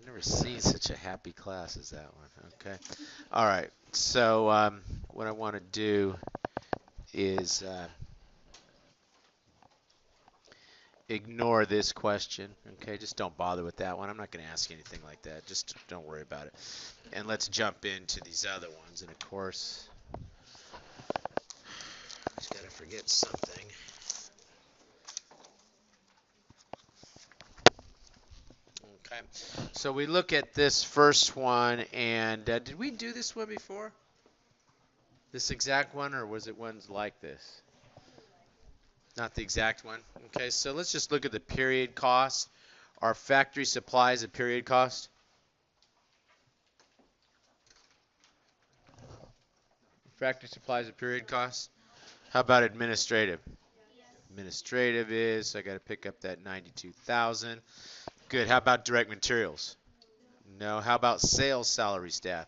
never seen such a happy class as that one. Okay. All right. So what I want to do is ignore this question. Okay. Just don't bother with that one. I'm not going to ask you anything like that. Just don't worry about it. And let's jump into these other ones. And of course, just got to forget something. Okay. So we look at this first one, and did we do this one before? This exact one, or was it ones like this? Not the exact one. Okay, so let's just look at the period cost. Are factory supplies a period cost? Factory supplies a period cost? How about administrative? Administrative is, so I got to pick up that 92,000. Good. How about direct materials? No. How about sales salary staff?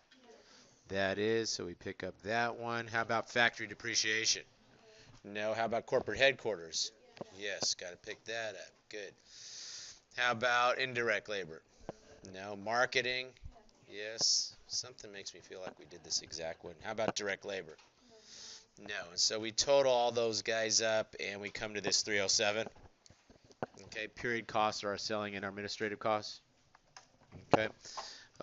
That is, so we pick up that one. How about factory depreciation? No. How about corporate headquarters? Yes, got to pick that up. Good. How about indirect labor? No. Marketing? Yes. Something makes me feel like we did this exact one. How about direct labor? No. And so we total all those guys up and we come to this 307. Okay. Period costs are our selling and our administrative costs. Okay.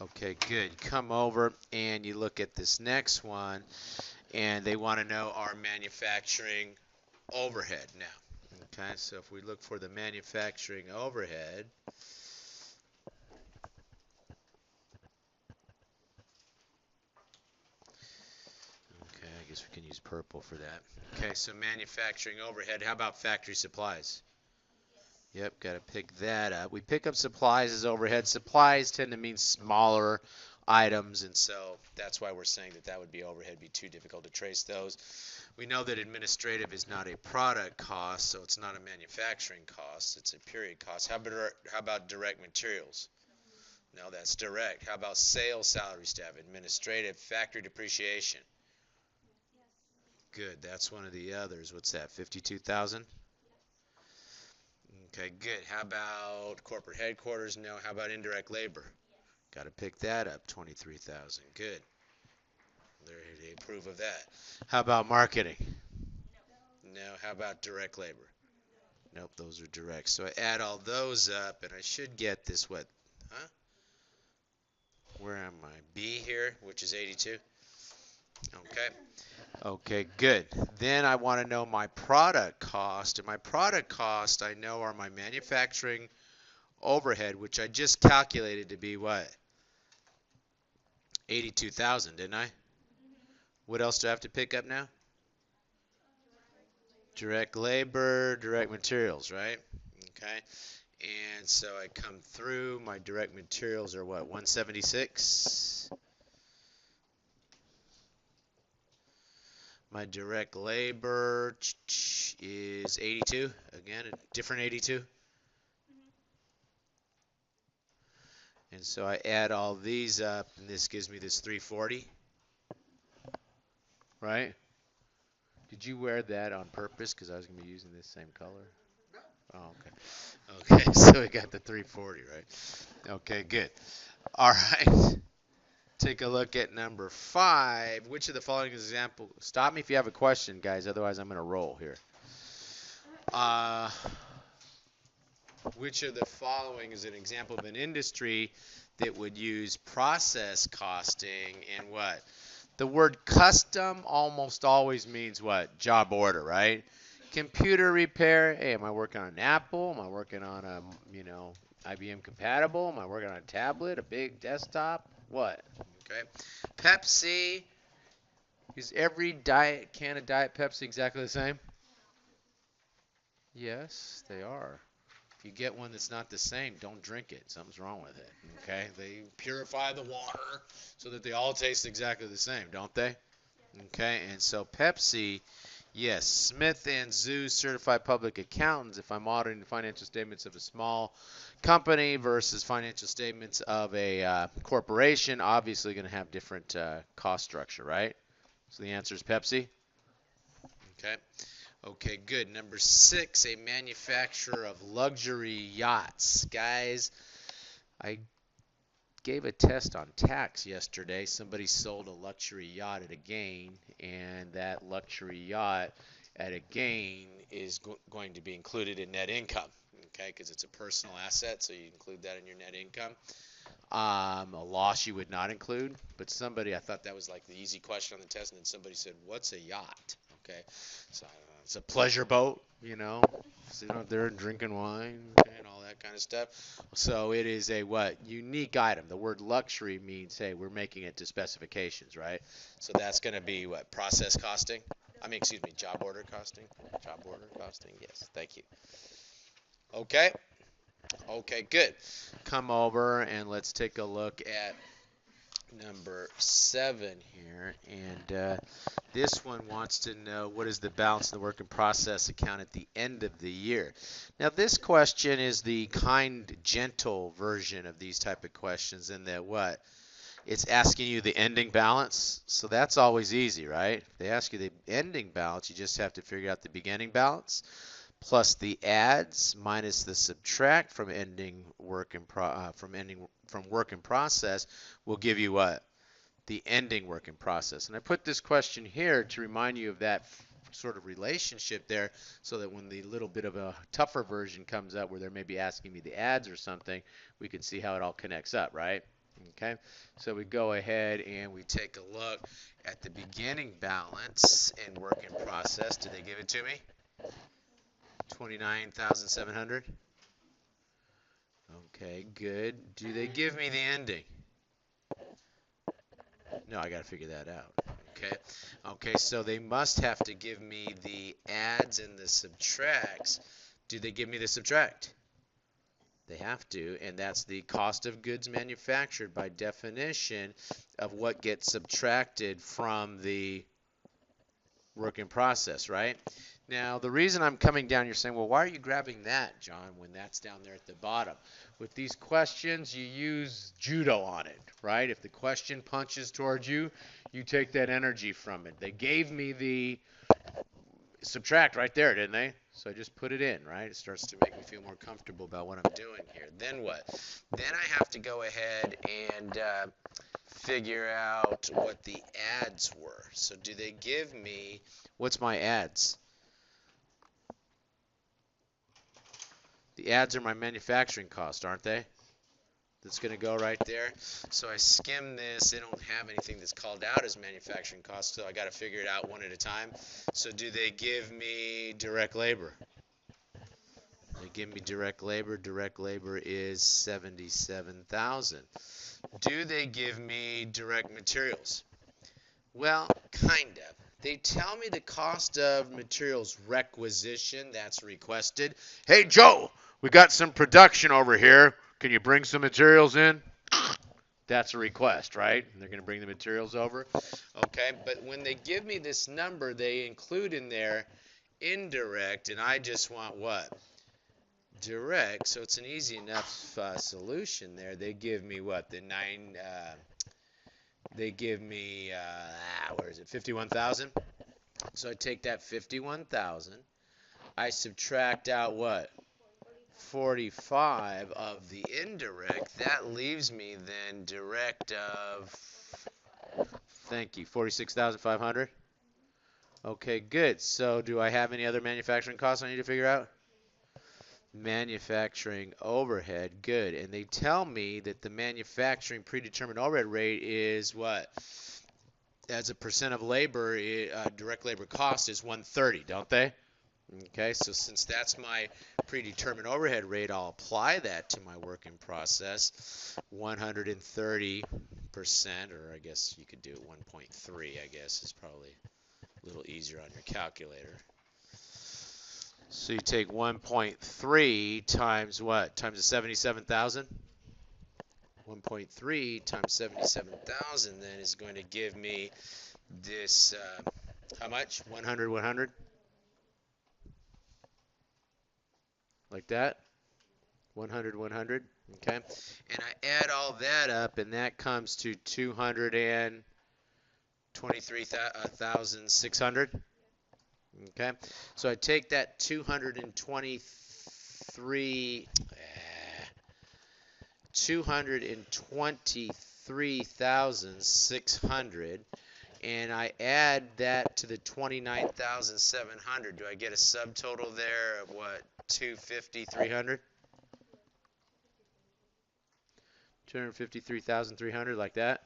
Okay, good. Come over and you look at this next one and they want to know our manufacturing overhead now. Okay, so if we look for the manufacturing overhead, okay, I guess we can use purple for that. Okay, so manufacturing overhead, how about factory supplies? Yep, got to pick that up. We pick up supplies as overhead. Supplies tend to mean smaller items, and so that's why we're saying that that would be overhead. It'd be too difficult to trace those. We know that administrative is not a product cost, so it's not a manufacturing cost. It's a period cost. How about direct materials? No, that's direct. How about sales salary staff? Administrative, factory depreciation. Good. That's one of the others. What's that? 52,000? Okay, good. How about corporate headquarters? No. How about indirect labor? Got to pick that up. 23,000. Good. They approve of that. How about marketing? No. How about direct labor? Nope, those are direct. So I add all those up, and I should get this, what? Huh? Where am I? B here, which is 82. Okay. Okay, good. Then I want to know my product cost. And my product cost, I know, are my manufacturing overhead, which I just calculated to be what? 82,000, didn't I? What else do I have to pick up now? Direct labor, direct materials, right? Okay. And so I come through, my direct materials are what, 176? My direct labor is 82. Again, a different 82. And so I add all these up, and this gives me this 340, right? Did you wear that on purpose? Because I was going to be using this same color. Oh, okay. Okay, so we got the 340, right? Okay, good. All right. Take a look at number 5. Which of the following example? Stop me if you have a question, guys. Otherwise, I'm going to roll here. Uh, which of the following is an example of an industry that would use process costing and what? The word custom almost always means what? Job order, right? Computer repair. Hey, am I working on an Apple? Am I working on a, IBM compatible? Am I working on a tablet, a big desktop? What? Okay. Pepsi. Is every can of Diet Pepsi exactly the same? Yes, they are. If you get one that's not the same, don't drink it. Something's wrong with it. Okay? They purify the water so that they all taste exactly the same, don't they? Okay, and so Pepsi, yes, Smith and Zoo certified public accountants. If I'm auditing the financial statements of a small company versus financial statements of a corporation, obviously going to have different cost structure, right? So the answer is Pepsi. Okay. Okay, good. Number 6, a manufacturer of luxury yachts. Guys, I gave a test on tax yesterday. Somebody sold a luxury yacht at a gain, and that luxury yacht at a gain is going to be included in net income, okay, because it's a personal asset, so you include that in your net income. A loss you would not include, but somebody, I thought that was like the easy question on the test, and then somebody said, what's a yacht? Okay, so it's a pleasure boat, sitting out there drinking wine and all that kind of stuff. So it is a what? Unique item. The word luxury means, hey, we're making it to specifications, right? So that's going to be what? Process costing? Excuse me, job order costing? Job order costing, yes, thank you. Okay. Okay, good. Come over and let's take a look at number 7 here. And this one wants to know, what is the balance of the work in process account at the end of the year? Now, this question is the kind, gentle version of these type of questions in that what? It's asking you the ending balance. So that's always easy, right? If they ask you the ending balance, you just have to figure out the beginning balance plus the adds minus the subtract from work in process will give you what? The ending work in process. And I put this question here to remind you of that sort of relationship there, so that when the little bit of a tougher version comes up where they're maybe asking me the adds or something, we can see how it all connects up, right? Okay, so we go ahead and we take a look at the beginning balance in work in process. Did they give it to me? 29,700. Okay, good. Do they give me the ending? No, I got to figure that out. Okay. Okay, so they must have to give me the adds and the subtracts. Do they give me the subtract? They have to, and that's the cost of goods manufactured by definition of what gets subtracted from the work in process, right? Now, the reason I'm coming down, you're saying, well, why are you grabbing that, John, when that's down there at the bottom? With these questions, you use judo on it, right? If the question punches towards you, you take that energy from it. They gave me the subtract right there, didn't they? So I just put it in, right? It starts to make me feel more comfortable about what I'm doing here. Then what? Then I have to go ahead and figure out what the adds were. So do they give me, what's my adds? The adds are my manufacturing cost, aren't they? That's going to go right there. So I skim this. They don't have anything that's called out as manufacturing cost, so I got to figure it out one at a time. So do they give me direct labor? They give me direct labor. Direct labor is 77,000. Do they give me direct materials? Well, kind of. They tell me the cost of materials requisition, that's requested. Hey, Joe, we got some production over here. Can you bring some materials in? That's a request, right? They're going to bring the materials over. Okay, but when they give me this number, they include in there indirect, and I just want what? Direct. So it's an easy enough solution there. They give me what? They give me, where is it, 51,000? So I take that 51,000. I subtract out what? 45 of the indirect. That leaves me then direct of, thank you, 46,500. Okay, good. So do I have any other manufacturing costs I need to figure out? Manufacturing overhead, good. And they tell me that the manufacturing predetermined overhead rate is what? As a percent of labor, direct labor cost is 130, don't they? Okay, so since that's my predetermined overhead rate, I'll apply that to my work in process. 130%, or I guess you could do it 1.3, I guess is probably a little easier on your calculator. So you take 1.3 times what? Times the 77,000? 1.3 times 77,000 then is going to give me this, how much? 100, 100? Like that? 100, 100? Okay. And I add all that up, and that comes to 223,600. Okay. So I take that 223 223,600, and I add that to the 29,700. Do I get a subtotal there of what? 250,300? 253,300, like that?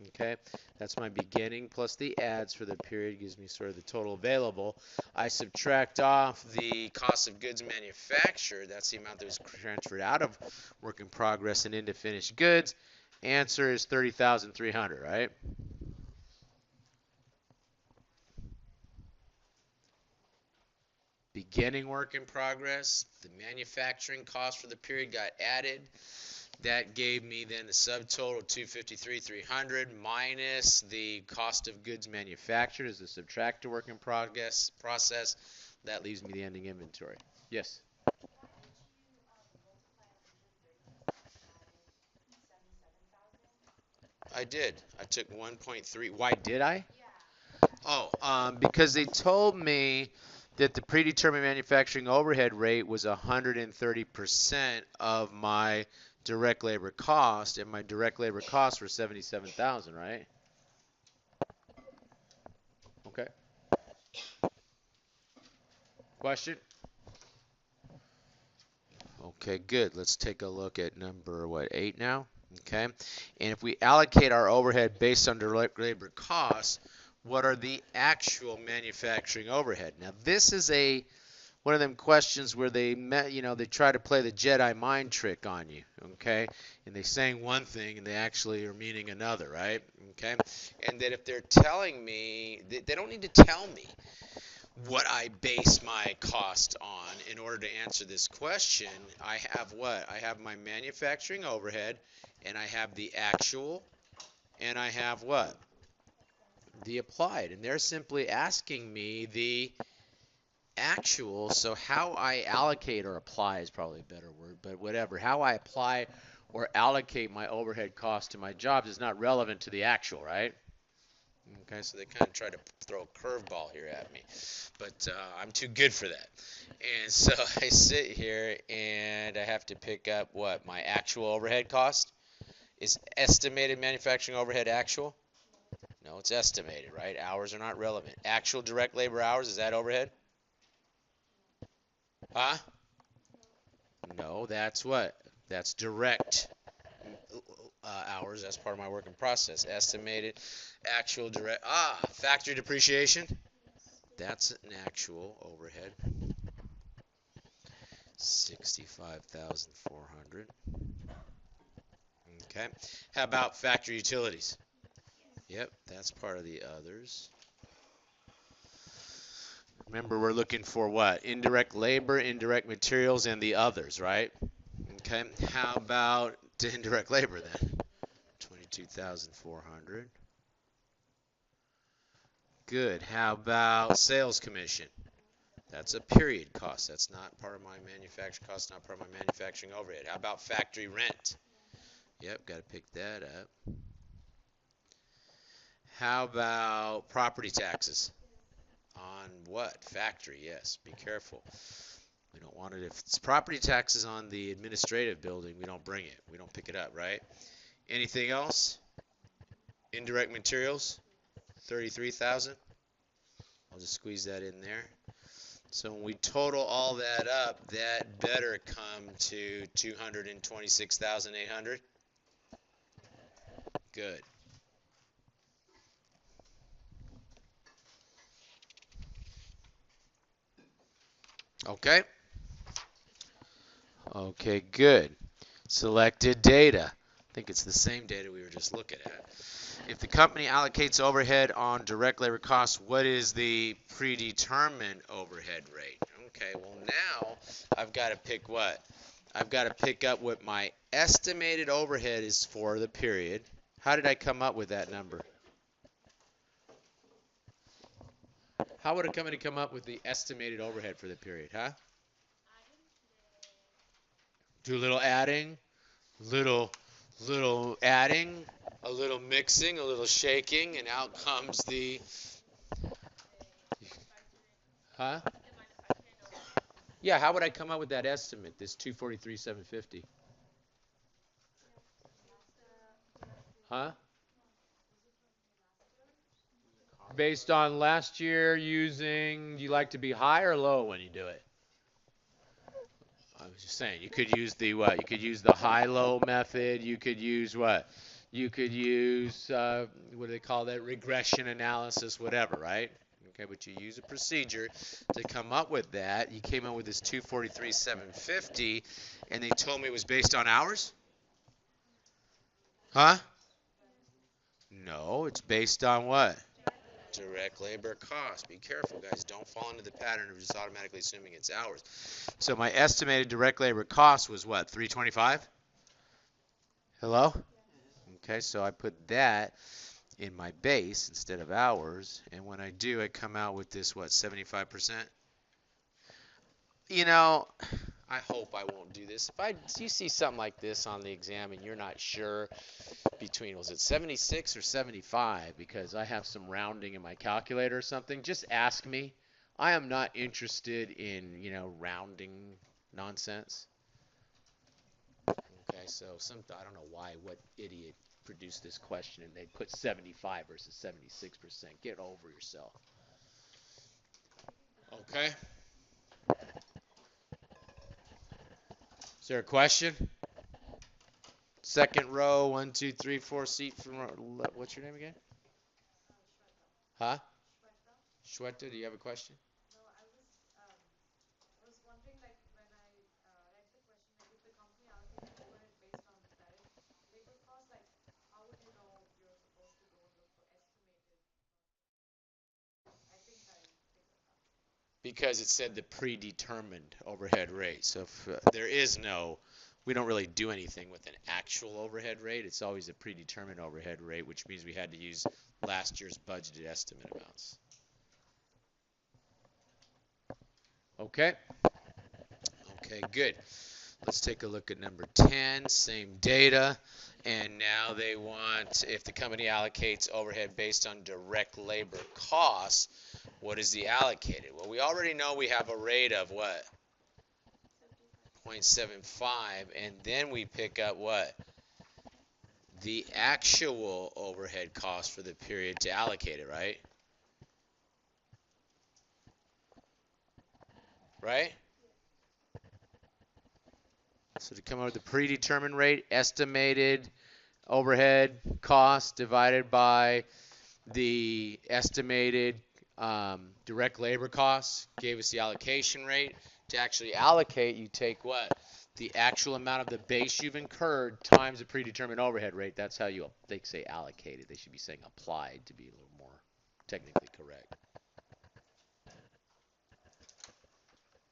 Okay, that's my beginning plus the adds for the period gives me sort of the total available. I subtract off the cost of goods manufactured. That's the amount that was transferred out of work in progress and into finished goods. Answer is 30,300, right? Beginning work in progress, the manufacturing cost for the period got added. That gave me then the subtotal 253,300 minus the cost of goods manufactured as the subtract to work in progress process. That leaves me the ending inventory. Yes? I did. I took 1.3. Why did I? Oh, because they told me that the predetermined manufacturing overhead rate was 130% of my direct labor cost, and my direct labor costs were 77,000, right? Okay. Question? Okay, good. Let's take a look at number, what, 8 now? Okay. And if we allocate our overhead based on direct labor costs, what are the actual manufacturing overhead? Now, this is one of them questions where they try to play the Jedi mind trick on you, okay? And they're saying one thing and they actually are meaning another, right? Okay? And that if they're telling me, they don't need to tell me what I base my cost on in order to answer this question. I have what? I have my manufacturing overhead, and I have the actual, and I have what? The applied. And they're simply asking me the actual, so how I allocate or apply is probably a better word, but whatever. How I apply or allocate my overhead cost to my jobs is not relevant to the actual, right? Okay, so they kind of try to throw a curveball here at me, but I'm too good for that. And so I sit here and I have to pick up what? My actual overhead cost? Is estimated manufacturing overhead actual? No, it's estimated, right? Hours are not relevant. Actual direct labor hours, is that overhead? Huh? No, that's what? That's direct hours. That's part of my working process. Estimated, actual direct. Factory depreciation. That's an actual overhead. 65,400. Okay. How about factory utilities? Yep, that's part of the others. Remember, we're looking for what? Indirect labor, indirect materials, and the others, right? Okay. How about indirect labor then? 22,400. Good. How about sales commission? That's a period cost. That's not part of my manufacturing cost, not part of my manufacturing overhead. How about factory rent? Yep, got to pick that up. How about property taxes? On what? Factory, yes. Be careful. We don't want it. If it's property taxes on the administrative building, we don't bring it. We don't pick it up, right? Anything else? Indirect materials? 33,000. I'll just squeeze that in there. So when we total all that up, that better come to 226,800. Good. Okay. Okay, good. Selected data. I think it's the same data we were just looking at. If the company allocates overhead on direct labor costs, what is the predetermined overhead rate? Okay, well now I've got to pick what? I've got to pick up what my estimated overhead is for the period. How did I come up with that number? How would a company come up with the estimated overhead for the period, huh? Do a little adding, little adding, a little mixing, a little shaking, and out comes the, huh? Yeah, how would I come up with that estimate, this 243,750? Huh? Based on last year using, do you like to be high or low when you do it? I was just saying, you could use the what? You could use the high-low method. You could use what? You could use, what do they call that? Regression analysis, whatever, right? Okay, but you use a procedure to come up with that. You came up with this 243,750, and they told me it was based on hours? Huh? No, it's based on what? Direct labor cost. Be careful, guys. Don't fall into the pattern of just automatically assuming it's hours. So my estimated direct labor cost was what? 325? Hello? Okay, so I put that in my base instead of hours, and when I do, I come out with this, what, 75%? You know, I hope I won't do this. If you see something like this on the exam and you're not sure between, was it 76 or 75, because I have some rounding in my calculator or something, just ask me. I am not interested in, rounding nonsense. Okay, so I don't know what idiot produced this question and they put 75 versus 76%. Get over yourself. Okay. Is there a question? Second row, 1, 2, 3, 4 seat from. What's your name again? Huh? Shweta, do you have a question? Because it said the predetermined overhead rate. So if there is no, we don't really do anything with an actual overhead rate. It's always a predetermined overhead rate, which means we had to use last year's budgeted estimate amounts. Okay? Okay, good. Let's take a look at number 10, same data. And now they want, if the company allocates overhead based on direct labor costs, what is the allocated? Well, we already know we have a rate of what? 0.75, and then we pick up what? The actual overhead cost for the period to allocate it, right? Right? So to come up with the predetermined rate, estimated overhead cost divided by the estimated direct labor costs gave us the allocation rate. To actually allocate, you take what? The actual amount of the base you've incurred times the predetermined overhead rate. That's how they say allocated. They should be saying applied to be a little more technically correct.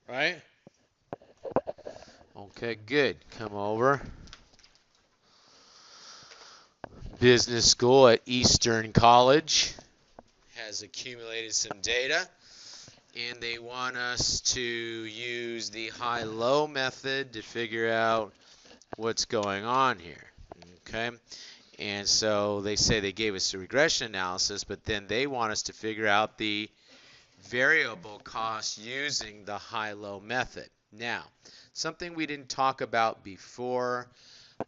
Right? Okay, good. Come over. Business school at Eastern College has accumulated some data, and they want us to use the high-low method to figure out what's going on here. Okay, and so they say they gave us a regression analysis, but then they want us to figure out the variable cost using the high-low method. Now, something we didn't talk about before,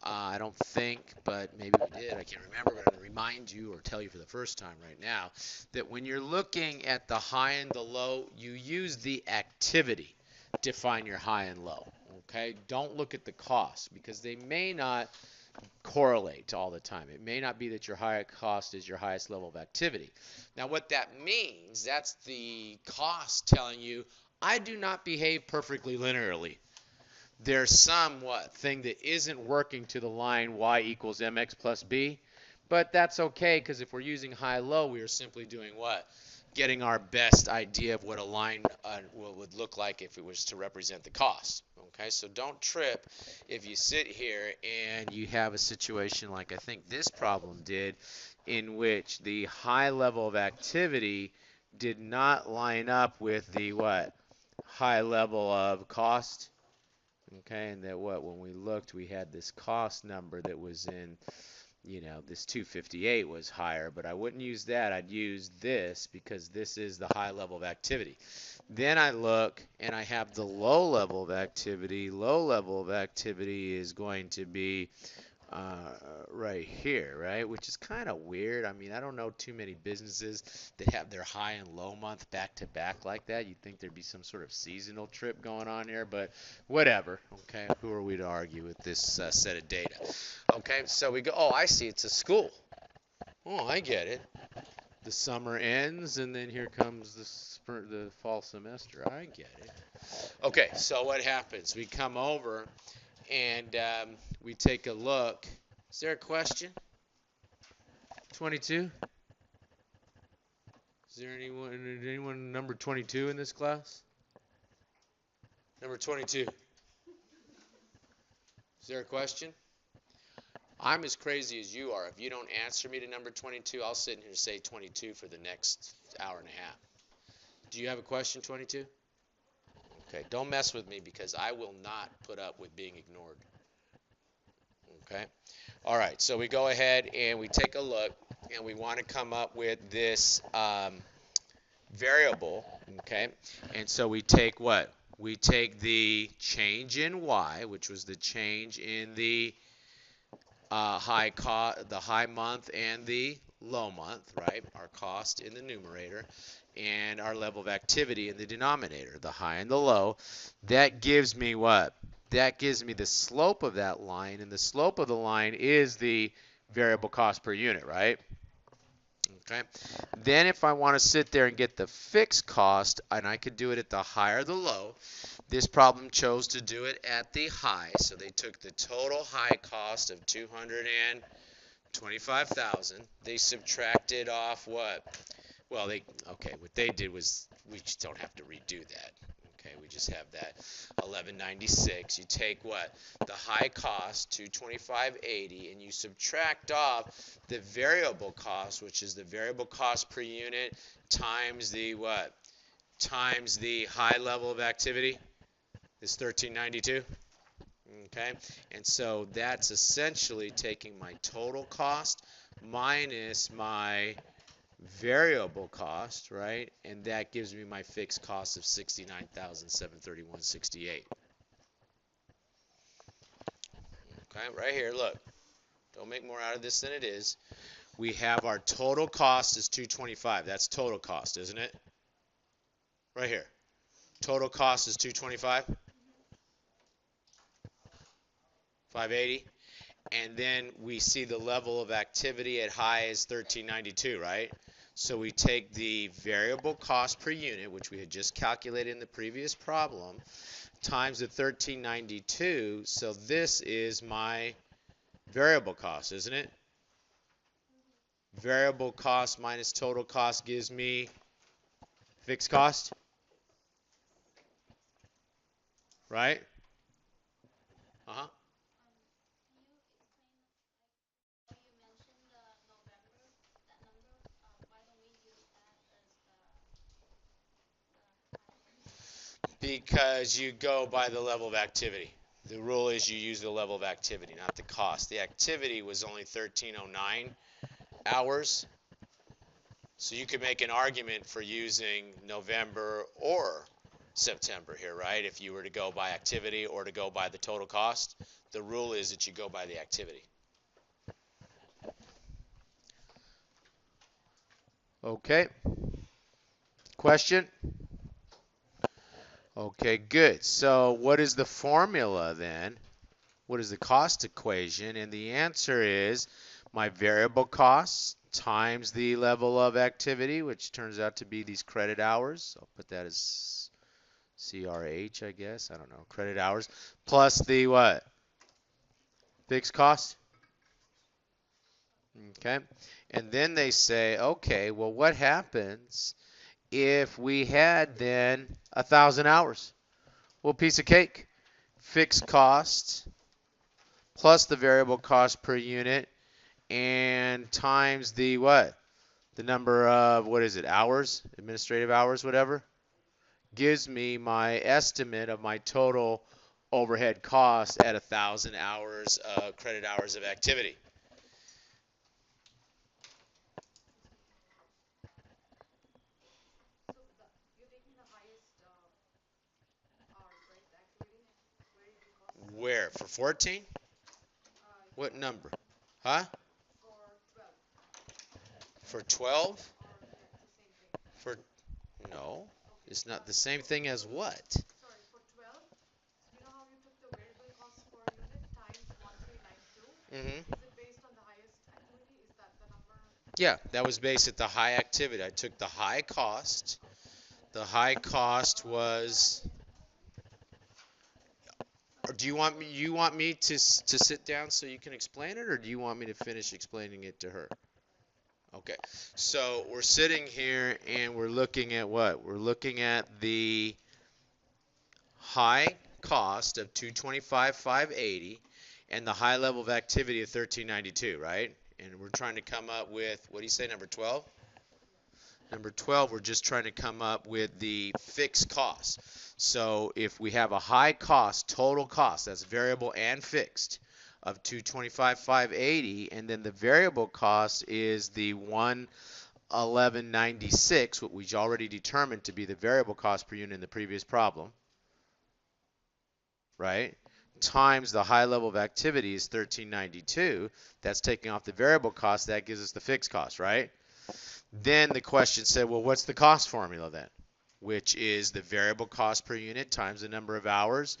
I don't think, but maybe we did, I can't remember, but I'm going to remind you or tell you for the first time right now that when you're looking at the high and the low, you use the activity to find your high and low. Okay? Don't look at the cost because they may not correlate all the time. It may not be that your higher cost is your highest level of activity. Now, what that means, that's the cost telling you, I do not behave perfectly linearly. There's some thing that isn't working to the line y equals mx plus b, but that's okay because if we're using high-low, we are simply doing what? Getting our best idea of what a line would look like if it was to represent the cost. Okay, so don't trip if you sit here and you have a situation like I think this problem did, in which the high level of activity did not line up with the what? High level of cost. Okay, and that when we looked, we had this cost number that was in, this 258 was higher, but I wouldn't use that. I'd use this because this is the high level of activity. Then I look and I have the low level of activity. Low level of activity is going to be uh, right here, right? Which is kind of weird. I mean, I don't know too many businesses that have their high and low month back to back like that. You'd think there'd be some sort of seasonal trip going on here, but whatever. Okay, who are we to argue with this set of data? Okay, so we go. Oh, I see. It's a school. Oh, I get it. The summer ends, and then here comes the fall semester. I get it. Okay, so what happens? We come over and we take a look. Is there a question? 22? Is there anyone number 22 in this class? Number 22. Is there a question? I'm as crazy as you are. If you don't answer me to number 22, I'll sit in here and say 22 for the next hour and a half. Do you have a question, 22? Okay, don't mess with me because I will not put up with being ignored. Okay? All right, so we go ahead and we take a look, and we want to come up with this variable, okay? And so we take what? We take the change in y, which was the change in the high month and the low month, right? Our cost in the numerator, and our level of activity in the denominator, the high and the low. That gives me what? That gives me the slope of that line, and the slope of the line is the variable cost per unit, right? Okay. Then if I want to sit there and get the fixed cost, and I could do it at the high or the low, this problem chose to do it at the high. So they took the total high cost of 225,000. They subtracted off what? Well, what they did was, we just don't have to redo that. Okay, we just have that 1196. You take what? The high cost, 225.80, and you subtract off the variable cost, which is the variable cost per unit times the what? Times the high level of activity is 1392. Okay, and so that's essentially taking my total cost minus my variable cost, right? And that gives me my fixed cost of 69,731.68. Okay, right here, look. Don't make more out of this than it is. We have our total cost is 225. That's total cost, isn't it? Right here. Total cost is 225. 580. And then we see the level of activity at high is 1392, right? So we take the variable cost per unit, which we had just calculated in the previous problem, times the 1392. So this is my variable cost, isn't it? Variable cost minus total cost gives me fixed cost, right? Uh-huh. Because you go by the level of activity. The rule is you use the level of activity, not the cost. The activity was only 1309 hours. So you could make an argument for using November or September here, right? If you were to go by activity or to go by the total cost, the rule is that you go by the activity. Okay. Question? Okay, good. So what is the formula then? What is the cost equation? And the answer is my variable costs times the level of activity, which turns out to be these credit hours. I'll put that as CRH, I guess. I don't know. Credit hours. Plus the what? Fixed cost. Okay. And then they say, okay, well, what happens if we had then 1,000 hours? Well, piece of cake. Fixed cost plus the variable cost per unit and times the what? The number of, what is it, hours? Administrative hours, whatever. Gives me my estimate of my total overhead cost at 1,000 hours, credit hours of activity. Where? For 14? What number? Huh? For 12? For no. It's not the same thing as what? Mm-hmm. Yeah, that was based at the high activity. I took the high cost. The high cost was. Or do you want me to sit down so you can explain it, or do you want me to finish explaining it to her? Okay. So we're sitting here and we're looking at what? We're looking at the high cost of 225,580 and the high level of activity of 1392, right? And we're trying to come up with, what do you say, number 12? Number 12, we're just trying to come up with the fixed cost. So if we have a high cost, total cost, that's variable and fixed, of 225,580, and then the variable cost is the 111.96, what we already determined to be the variable cost per unit in the previous problem, right? Times the high level of activity is 1392. That's taking off the variable cost. That gives us the fixed cost, right? Then the question said, well, what's the cost formula then? Which is the variable cost per unit times the number of hours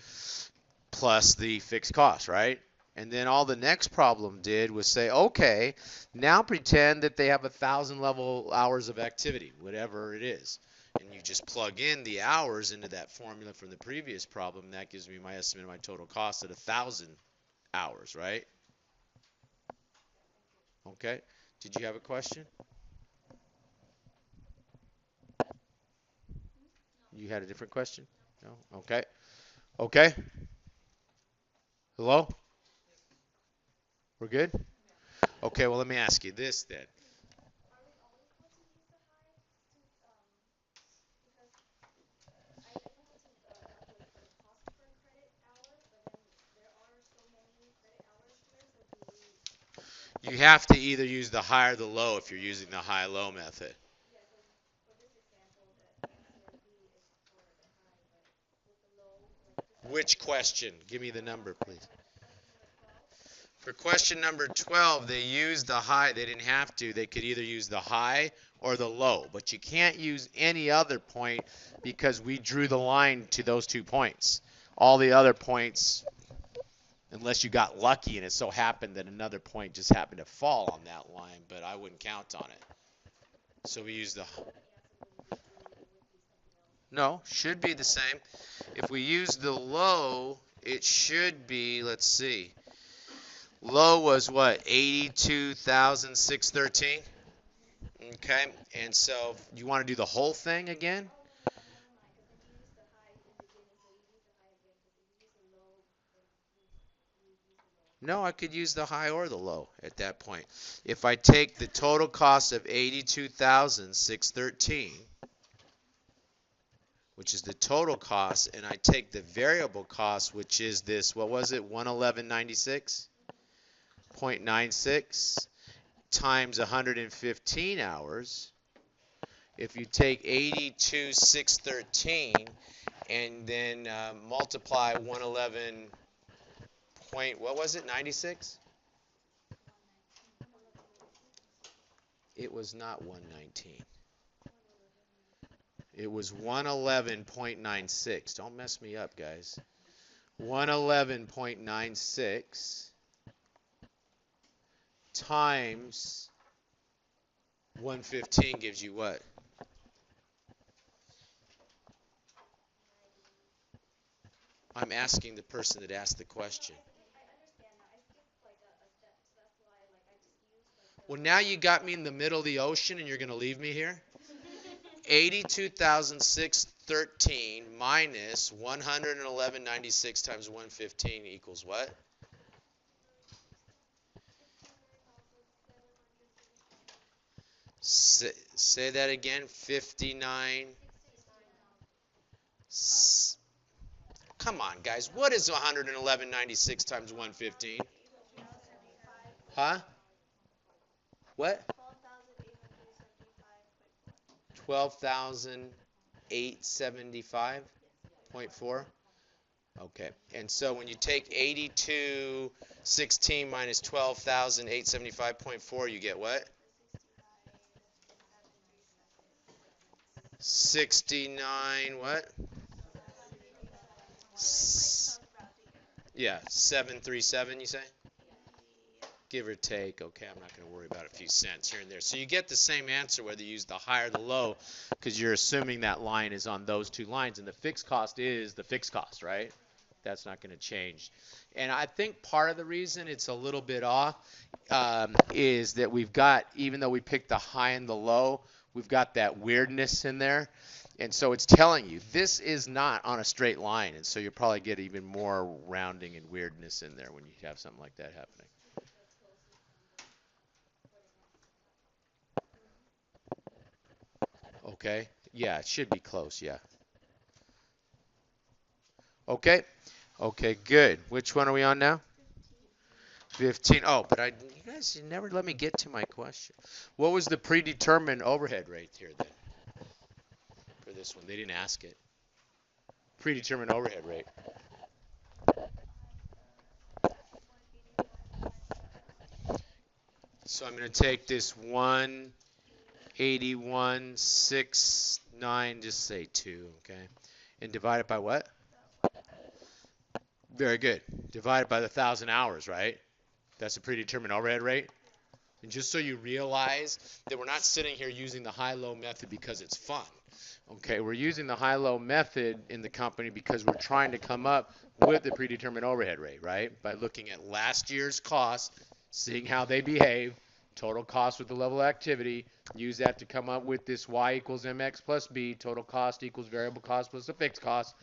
plus the fixed cost, right? And then all the next problem did was say, okay, now pretend that they have 1,000 level hours of activity, whatever it is. And you just plug in the hours into that formula from the previous problem. That gives me my estimate of my total cost at 1,000 hours, right? Okay. Did you have a question? You had a different question? No? Okay. Okay. Hello? We're good? Okay, well, let me ask you this then. You have to either use the high or the low if you're using the high-low method. Which question? Give me the number, please. For question number 12, they used the high. They didn't have to. They could either use the high or the low. But you can't use any other point because we drew the line to those 2 points. All the other points, unless you got lucky and it so happened that another point just happened to fall on that line, but I wouldn't count on it. So we use the. No, should be the same. If we use the low, it should be, let's see. Low was what? 82,613? Okay. And so you want to do the whole thing again? No, I could use the high or the low at that point. If I take the total cost of 82,613, which is the total cost, and I take the variable cost, which is this, what was it, 111.96.96 times 115 hours. If you take 82,613 and then multiply 111 point, what was it, 96? It was not 119. It was 111.96. Don't mess me up, guys. 111.96 times 115 gives you what? I'm asking the person that asked the question. Well, now you got me in the middle of the ocean and you're going to leave me here? 82,613 minus 111.96 times 115 equals what? Say that again. 59. Come on, guys. What is 111.96 times 115? Huh? What? 12,875.4. Okay, and so when you take 8216 minus 12,875.4, you get what? 69 what? Yeah, 737 you say? Give or take. Okay, I'm not going to worry about a few cents here and there. So you get the same answer whether you use the high or the low because you're assuming that line is on those two lines, and the fixed cost is the fixed cost, right? That's not going to change. And I think part of the reason it's a little bit off is that we've got, even though we picked the high and the low, we've got that weirdness in there. And so it's telling you this is not on a straight line. And so you'll probably get even more rounding and weirdness in there when you have something like that happening. Okay. Yeah, it should be close. Yeah. Okay. Okay, good. Which one are we on now? 15. Oh, but you guys, you never let me get to my question. What was the predetermined overhead rate here then for this one? They didn't ask it. Predetermined overhead rate. So I'm going to take this 181.69, just say 2, okay? And divide it by what? Very good. Divide it by the 1,000 hours, right? That's a predetermined overhead rate. And just so you realize that we're not sitting here using the high-low method because it's fun. Okay, we're using the high-low method in the company because we're trying to come up with the predetermined overhead rate, right? By looking at last year's costs, seeing how they behave, total cost with the level of activity, use that to come up with this y equals mx plus b, total cost equals variable cost plus the fixed cost.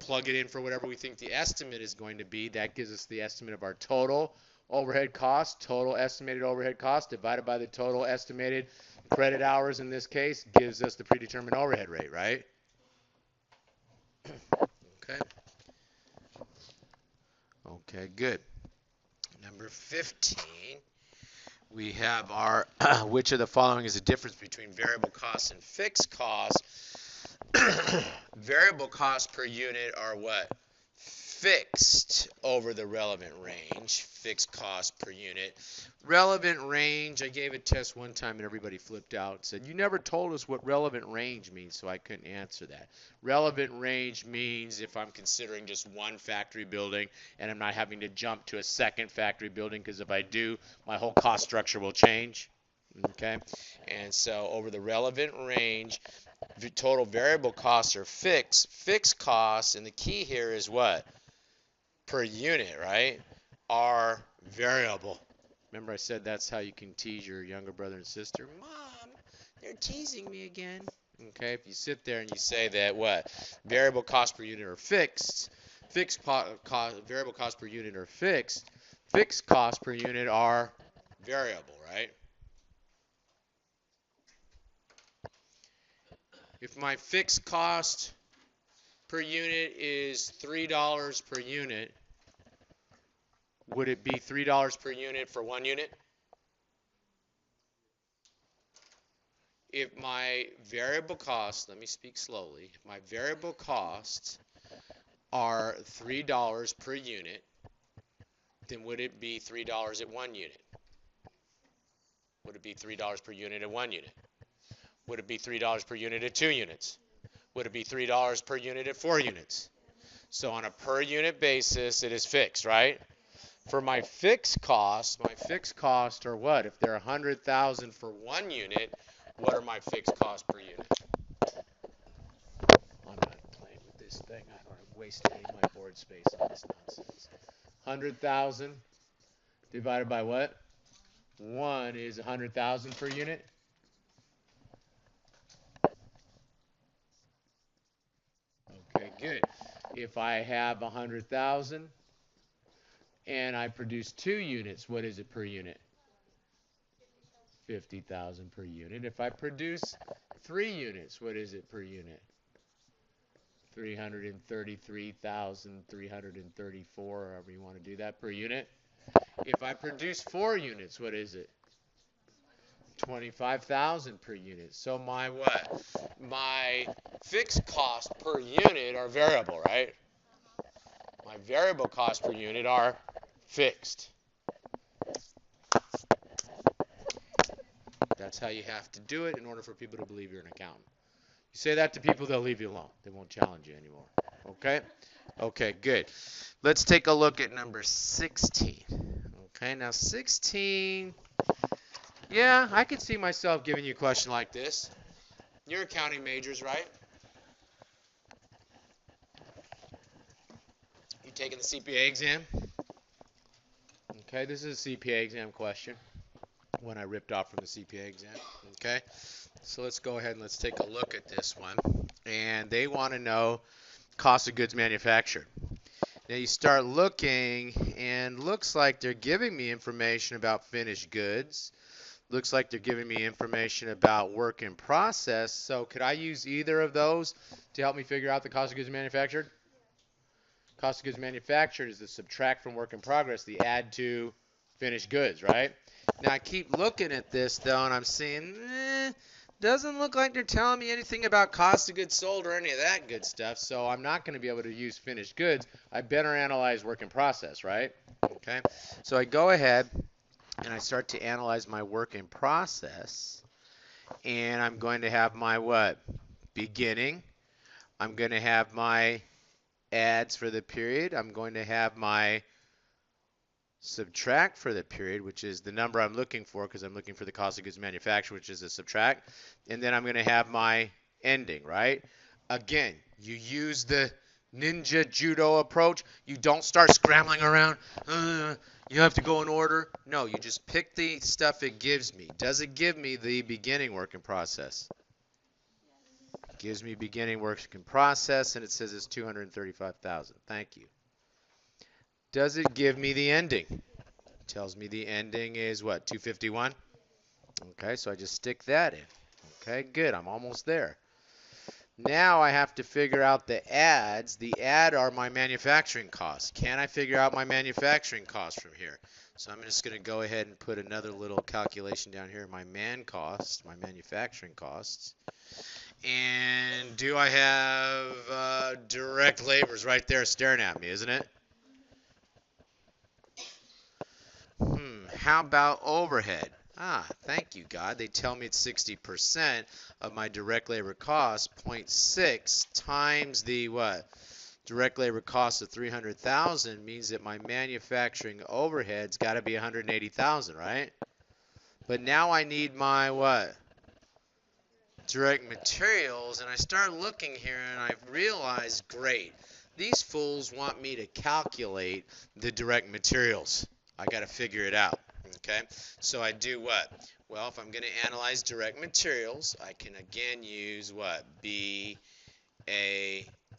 Plug it in for whatever we think the estimate is going to be. That gives us the estimate of our total overhead cost, total estimated overhead cost divided by the total estimated credit hours in this case gives us the predetermined overhead rate, right? Okay. Okay, good. Number 15, we have our which of the following is the difference between variable costs and fixed costs? Variable costs per unit are what? Fixed over the relevant range, fixed cost per unit. Relevant range, I gave a test one time and everybody flipped out and said, you never told us what relevant range means, so I couldn't answer that. Relevant range means if I'm considering just one factory building and I'm not having to jump to a second factory building, because if I do, my whole cost structure will change. Okay, and so over the relevant range, total variable costs are fixed. Fixed costs, and the key here is what? Per unit, right, are variable. Remember I said that's how you can tease your younger brother and sister? Mom, they're teasing me again. Okay, if you sit there and you say that what? Variable cost per unit are fixed, variable cost per unit are fixed, fixed cost per unit are variable, right? If my fixed cost per unit is $3 per unit, would it be $3 per unit for one unit? If my variable costs, let me speak slowly, if my variable costs are $3 per unit, then would it be $3 at one unit? Would it be $3 per unit at one unit? Would it be $3 per unit at two units? Would it be $3 per unit at four units? So on a per unit basis, it is fixed, right? For my fixed costs are what? If they're 100,000 for one unit, what are my fixed costs per unit? I'm not playing with this thing. I don't have wasted any of my board space on this nonsense. 100,000 divided by what? 1 is 100,000 per unit. Okay, good. If I have 100,000 and I produce 2 units, what is it per unit? 50,000 per unit. If I produce 3 units, what is it per unit? 333,334, however you want to do that, per unit. If I produce 4 units, what is it? 25,000 per unit. So my what? My fixed costs per unit are variable, right? My variable costs per unit are fixed. That's how you have to do it in order for people to believe you're an accountant. You say that to people, they'll leave you alone. They won't challenge you anymore. Okay? Okay, good. Let's take a look at number 16. Okay, now 16, yeah, I could see myself giving you a question like this. You're accounting majors, right? You taking the CPA exam? Okay, this is a CPA exam question. One I ripped off from the CPA exam. Okay, so let's go ahead and let's take a look at this one. And they want to know cost of goods manufactured. Now you start looking, and looks like they're giving me information about finished goods. Looks like they're giving me information about work in process. So could I use either of those to help me figure out the cost of goods manufactured? Cost of goods manufactured is the subtract from work in progress, the add to finished goods, right? Now I keep looking at this though, and I'm seeing, doesn't look like they're telling me anything about cost of goods sold or any of that good stuff, so I'm not going to be able to use finished goods. I better analyze work in process, right? Okay, so I go ahead and I start to analyze my work in process, and I'm going to have my what? Beginning. I'm going to have my adds for the period. I'm going to have my subtract for the period, which is the number I'm looking for because I'm looking for the cost of goods manufactured, which is a subtract. And then I'm going to have my ending, right? Again, you use the ninja judo approach. You don't start scrambling around. You have to go in order. No, you just pick the stuff it gives me. Does it give me the beginning work in process? It gives me beginning work in process, and it says it's 235,000. Thank you. Does it give me the ending? Tells me the ending is what, 251? Okay, so I just stick that in. Okay, good. I'm almost there. Now I have to figure out the adds. The add are my manufacturing costs. Can I figure out my manufacturing costs from here? So I'm just going to go ahead and put another little calculation down here. My man costs, my manufacturing costs. And do I have direct labors right there staring at me, isn't it? How about overhead? Thank you, God. They tell me it's 60% of my direct labor cost. 0.6 times the what? Direct labor cost of 300,000 means that my manufacturing overhead's got to be 180,000, right? But now I need my what? Direct materials, and I start looking here and I realize, great, these fools want me to calculate the direct materials. I got to figure it out. Okay, so I do what? Well, if I'm going to analyze direct materials, I can again use what? BASE,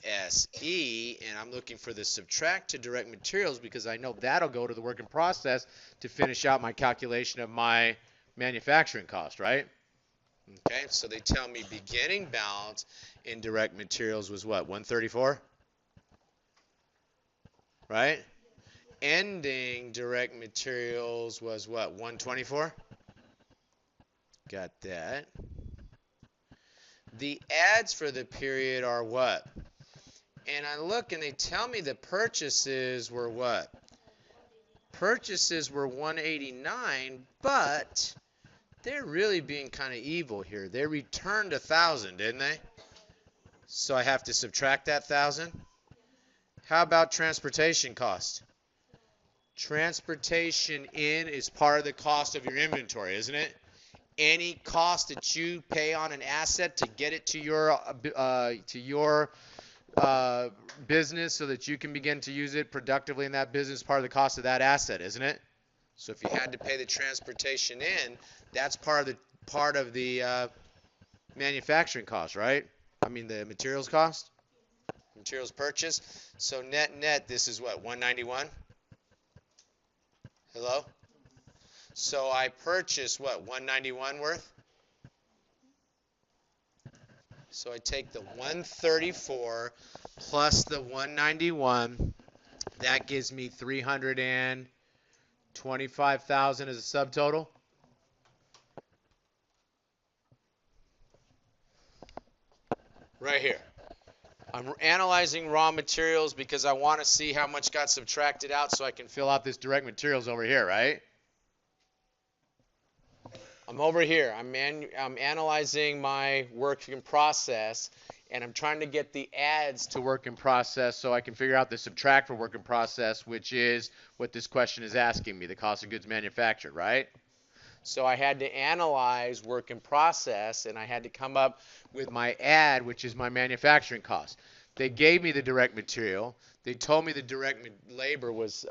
and I'm looking for the subtract to direct materials because I know that'll go to the work in process to finish out my calculation of my manufacturing cost, right? Okay, so they tell me beginning balance in direct materials was what? 134? Right? Ending direct materials was what? 124? Got that. The adds for the period are what? And I look and they tell me the purchases were what? Purchases were 189, but they're really being kind of evil here. They returned 1,000, didn't they? So I have to subtract that 1,000. How about transportation cost? Transportation in is part of the cost of your inventory, isn't it? Any cost that you pay on an asset to get it to your business so that you can begin to use it productively in that business is part of the cost of that asset, isn't it? So if you had to pay the transportation in, that's part of the manufacturing cost, right? I mean the materials cost, materials purchase. So net, this is what, 191? Hello? So I purchase what, 191 worth? So I take the 134 plus the 191. That gives me 325,000 as a subtotal. Right here. I'm analyzing raw materials because I want to see how much got subtracted out so I can fill out this direct materials over here, right? I'm over here. I'm analyzing my work in process, and I'm trying to get the adds to work in process so I can figure out the subtract for work in process, which is what this question is asking me, the cost of goods manufactured, right? So I had to analyze work in process, and I had to come up with my add, which is my manufacturing cost. They gave me the direct material. They told me the direct labor was,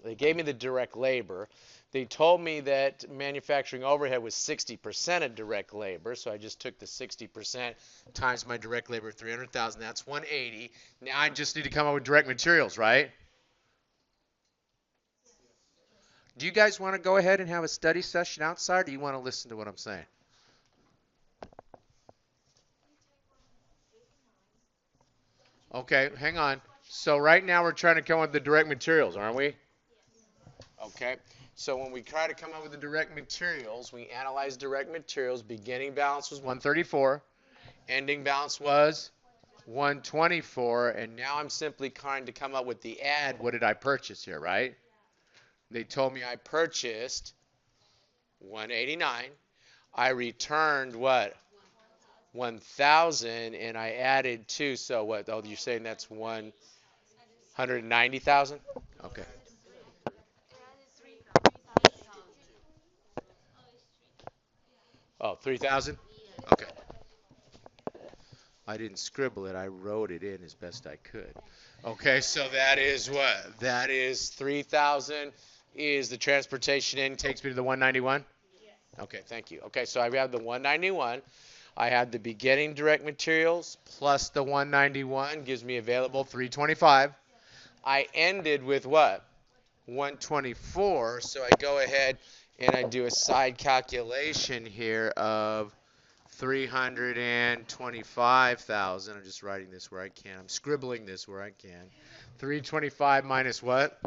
they gave me the direct labor. They told me that manufacturing overhead was 60% of direct labor, so I just took the 60% times my direct labor, 300,000. That's 180. Now I just need to come up with direct materials, right? Do you guys want to go ahead and have a study session outside, or do you want to listen to what I'm saying? Okay, hang on. So right now we're trying to come up with the direct materials, aren't we? Okay. So when we try to come up with the direct materials, we analyze direct materials. Beginning balance was 134. Ending balance was 124. And now I'm simply trying to come up with the add. What did I purchase here, right? They told me I purchased 189. I returned what? 1,000, and I added 2. So what? Oh, you're saying that's 190,000? Okay. Oh, 3,000? Okay. I didn't scribble it. I wrote it in as best I could. Okay, so that is what? That is 3,000 is the transportation in takes me to the 191? Okay, thank you. Okay, so I have the 191. I had the beginning direct materials plus the 191 gives me available 325. I ended with what? 124. So I go ahead and I do a side calculation here of 325,000. I'm just writing this where I can. I'm scribbling this where I can. 325 minus what?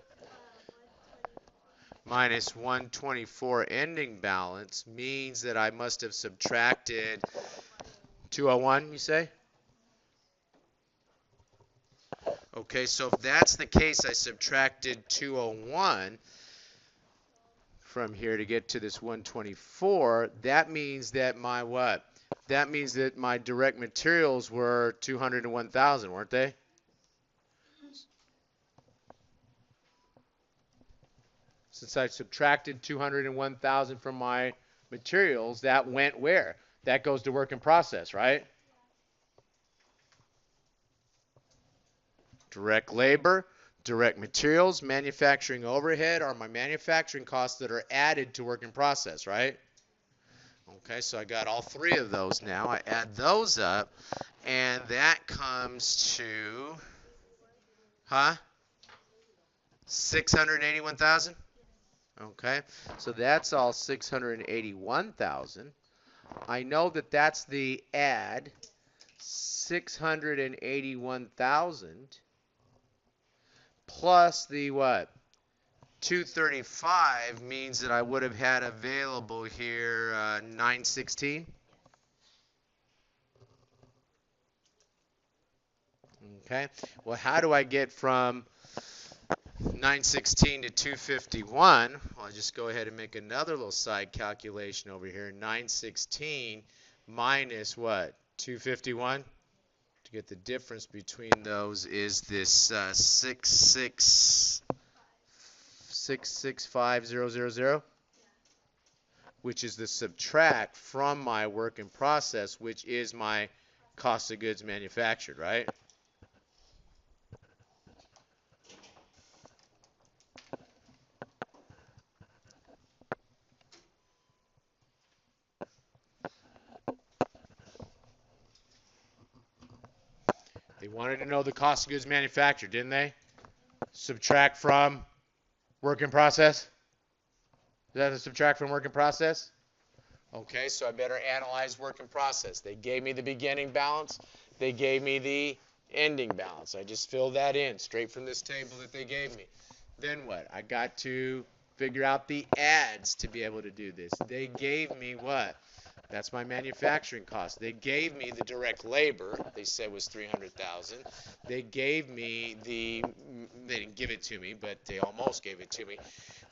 Minus 124 ending balance means that I must have subtracted 201, you say? Okay, so if that's the case, I subtracted 201 from here to get to this 124. That means that my what? That means that my direct materials were 201,000, weren't they? Since I subtracted 201,000 from my materials, that went where? That goes to work in process, right? Direct labor, direct materials, manufacturing overhead are my manufacturing costs that are added to work in process, right? Okay, so I got all three of those now. I add those up, and that comes to, 681,000? Okay, so that's all 681,000. I know that that's the add, 681,000 plus the what? 235 means that I would have had available here 916. Okay, well, how do I get from 916 to 251? Well, I'll just go ahead and make another little side calculation over here. 916 minus what? 251? To get the difference between those is this 665,000, which is the subtract from my work in process, which is my cost of goods manufactured, right? They wanted to know the cost of goods manufactured, didn't they? Subtract from work in process? Is that a subtract from work in process? Okay, so I better analyze work in process. They gave me the beginning balance. They gave me the ending balance. I just fill that in straight from this table that they gave me. Then what? I got to Figure out the adds to be able to do this. They gave me what? That's my manufacturing cost. They gave me the direct labor. They said was 300,000. They gave me they didn't give it to me, but they almost gave it to me.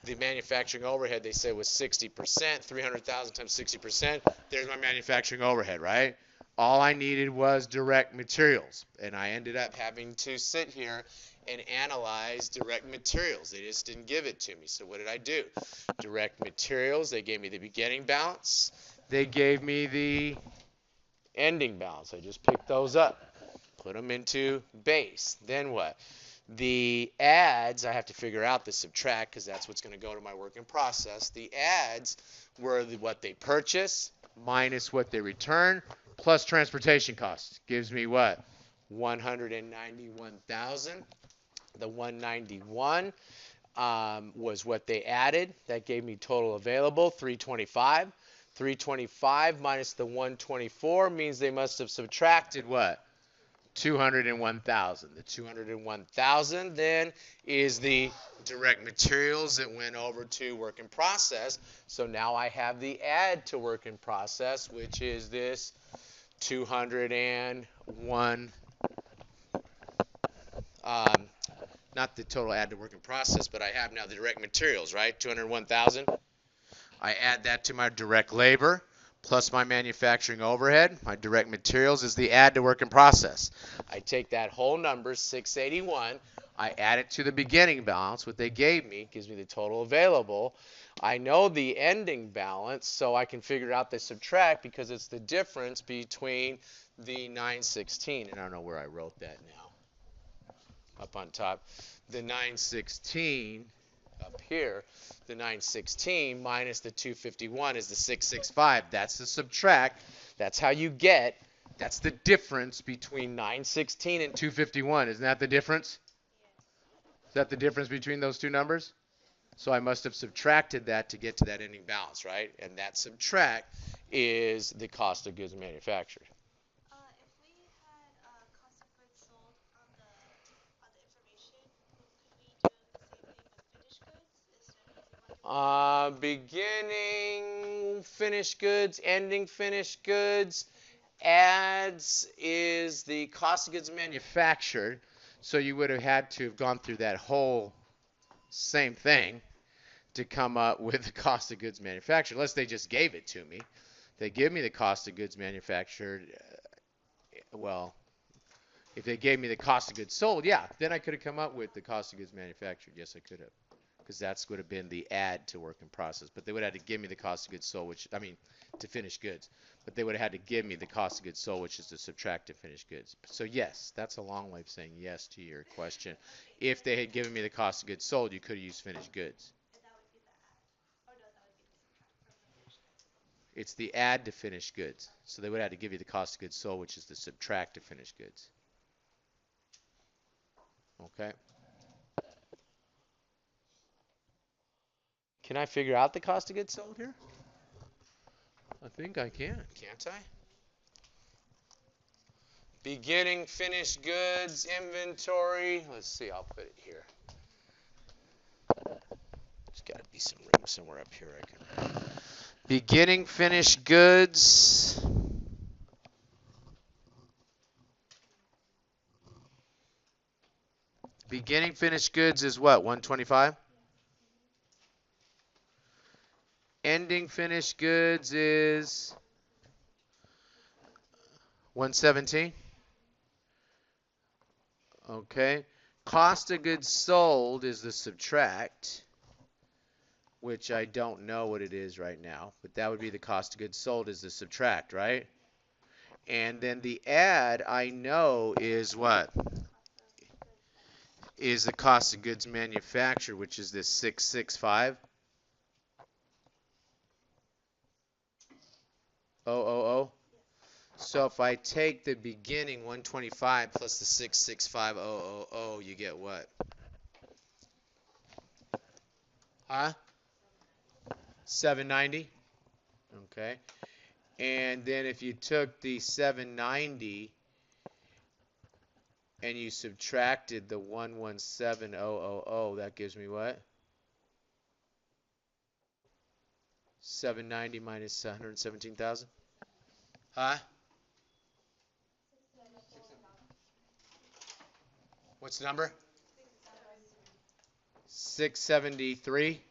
The manufacturing overhead they said was 60%. 300,000 times 60%. There's my manufacturing overhead, right? All I needed was direct materials, and I ended up having to sit here and analyze direct materials. They just didn't give it to me. So what did I do? Direct materials, they gave me the beginning balance. They gave me the ending balance. I just picked those up, put them into base. Then what? The adds, I have to figure out the subtract because that's what's going to go to my work in process. The adds were what they purchase minus what they return plus transportation costs. Gives me what? 191,000. The 191 was what they added. That gave me total available, 325. 325 minus the 124 means they must have subtracted what? 201,000. The 201,000 then is the direct materials that went over to work in process. So now I have the add to work in process, which is this 201. Not the total add to work in process, but I have now the direct materials, right? 201,000. I add that to my direct labor plus my manufacturing overhead. My direct materials is the add to work in process. I take that whole number, 681. I add it to the beginning balance, what they gave me, gives me the total available. I know the ending balance, so I can figure out the subtract because it's the difference between the 916. And I don't know where I wrote that now. Up on top, the 916 up here, the 916 minus the 251 is the 665. That's the subtract. That's how you get. That's the difference between 916 and 251. Isn't that the difference? Is that the difference between those two numbers? So I must have subtracted that to get to that ending balance, right? And that subtract is the cost of goods manufactured. Beginning finished goods, ending finished goods. Adds is the cost of goods manufactured. So you would have had to have gone through that whole same thing to come up with the cost of goods manufactured, unless they just gave it to me. They give me the cost of goods manufactured. Well, if they gave me the cost of goods sold, yeah, then I could have come up with the cost of goods manufactured. Yes, I could have. Because that's would have been the add to work in process. But they would have had to give me the cost of goods sold, which, I mean, to finished goods. But they would have had to give me the cost of goods sold, which is to subtract to finished goods. So yes, that's a long way of saying yes to your question. If they had given me the cost of goods sold, you could have used finished goods. It's the add to finished goods. So they would have to give you the cost of goods sold, which is the subtract to finished goods. Okay. Can I figure out the cost of goods sold here? I think I can, can't I? Beginning finished goods, inventory. Let's see, I'll put it here. There's got to be some room somewhere up here I can. Beginning finished goods. Beginning finished goods is what, 125? Ending finished goods is 117. Okay. Cost of goods sold is the subtract, which I don't know what it is right now, but that would be the cost of goods sold is the subtract, right? And then the add I know is what? Is the cost of goods manufactured, which is this 665. 000. So if I take the beginning 125 plus the 665,000, you get what? Huh? 790. Okay. And then if you took the 790 and you subtracted the 117,000, that gives me what? 790 minus 117,000. Huh? What's the number? 673.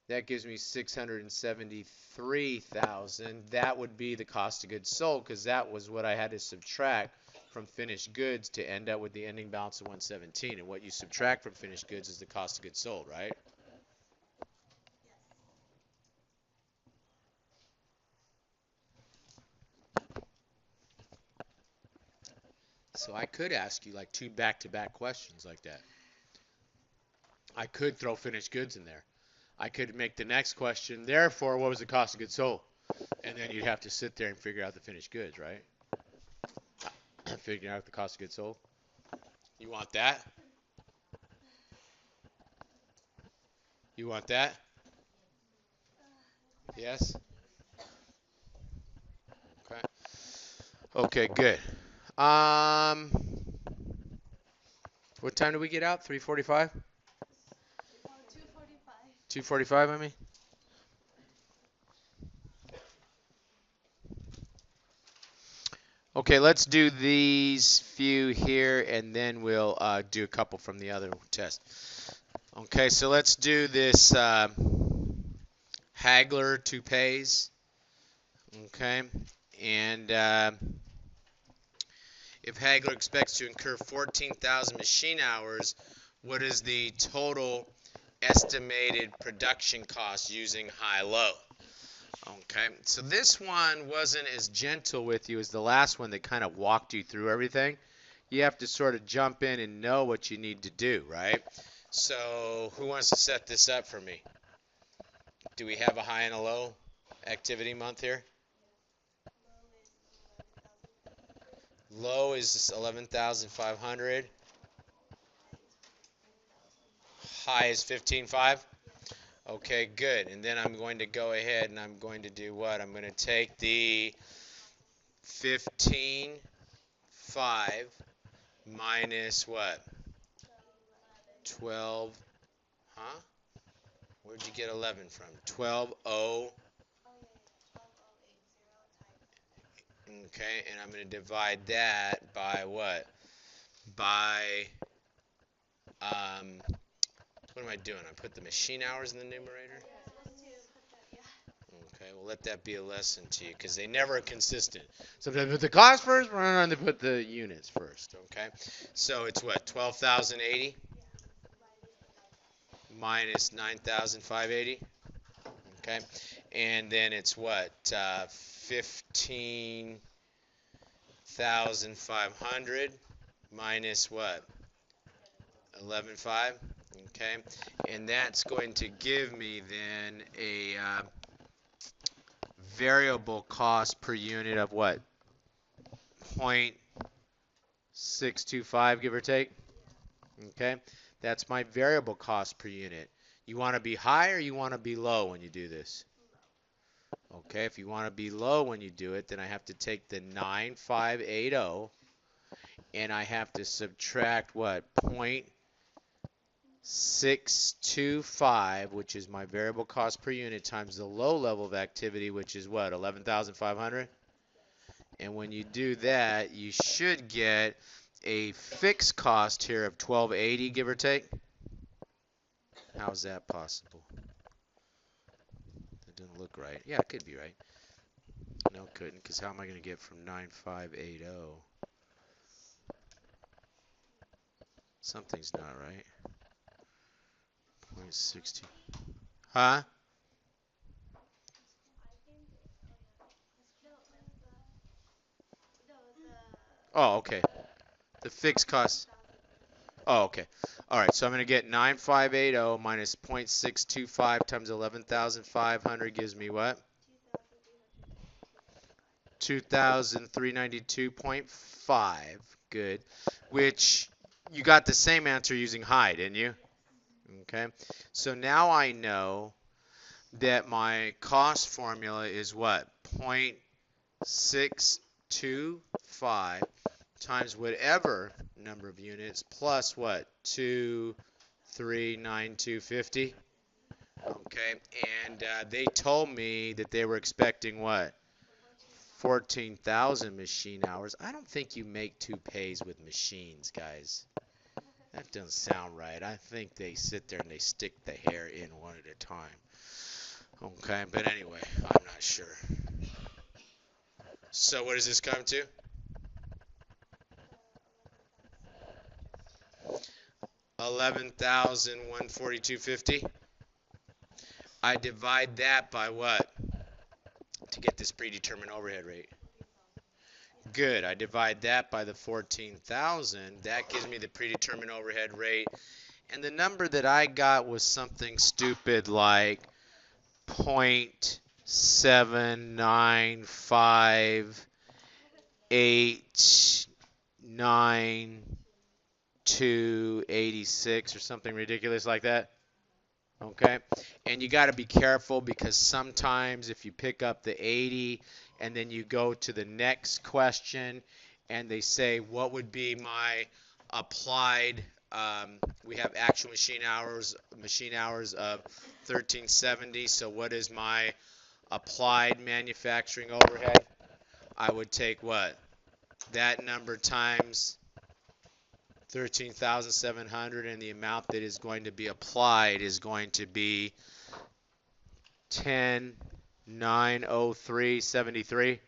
That gives me 673,000. That would be the cost of goods sold because that was what I had to subtract from finished goods to end up with the ending balance of 117. And what you subtract from finished goods is the cost of goods sold, right? So I could ask you like two back-to-back questions like that. I could throw finished goods in there. I could make the next question, therefore, what was the cost of goods sold? And then you'd have to sit there and figure out the finished goods, right? Figuring out the cost of goods sold. You want that? You want that? Yes? Okay. Okay, good. What time do we get out? 3:45? 2:45, I mean? Okay, let's do these few here, and then we'll do a couple from the other test. Okay, so let's do this Hagler toupees. Okay, and if Hagler expects to incur 14,000 machine hours, what is the total estimated production cost using high-low? Okay, so this one wasn't as gentle with you as the last one that kind of walked you through everything. You have to sort of jump in and know what you need to do, right? So who wants to set this up for me? Do we have a high and a low activity month here? Low is 11,500. High is 15,500. Okay, good. And then I'm going to go ahead and I'm going to do what? I'm going to take the 15,500 minus what? 12. Huh? Where'd you get 11 from? 12,0. Okay, and I'm going to divide that by what? By, what am I doing? I put the machine hours in the numerator? Okay, we'll let that be a lesson to you because they never are consistent. Sometimes they put the cost first, and they put the units first. Okay, so it's what? 12,080 minus 9,580. Okay, and then it's what? 15,500 minus what? 11,500. Okay, and that's going to give me then a variable cost per unit of what? 0.625, give or take. Okay, that's my variable cost per unit. You want to be high or you want to be low when you do this? Okay, if you want to be low when you do it, then I have to take the 9,580 and I have to subtract what? 0.625, which is my variable cost per unit, times the low level of activity, which is what? 11,500? And when you do that, you should get a fixed cost here of 1280, give or take. How's that possible? That doesn't look right. Yeah, it could be right. No, it couldn't, because how am I going to get from 9580? Something's not right. 0.16. Huh? Oh, okay. The fixed cost. Oh, okay. All right, so I'm going to get 9580 minus 0.625 times 11,500 gives me what? 2,392.5. Good. Which you got the same answer using high, didn't you? Okay. So now I know that my cost formula is what? 0.625 times whatever number of units plus what? 2,392.50. Okay, and they told me that they were expecting what? 14,000 machine hours. I don't think you make two pays with machines, guys. That doesn't sound right. I think they sit there and they stick the hair in one at a time. Okay, but anyway, I'm not sure. So what does this come to? 11,142.50. I divide that by what to get this predetermined overhead rate? Good. I divide that by the 14,000. That gives me the predetermined overhead rate. And the number that I got was something stupid like 0.79589286 or something ridiculous like that. Okay, and you got to be careful because sometimes if you pick up the 80 and then you go to the next question and they say what would be my applied, we have actual machine hours of 1370, so what is my applied manufacturing overhead? I would take what? That number times 13,700, and the amount that is going to be applied is going to be 10,903.73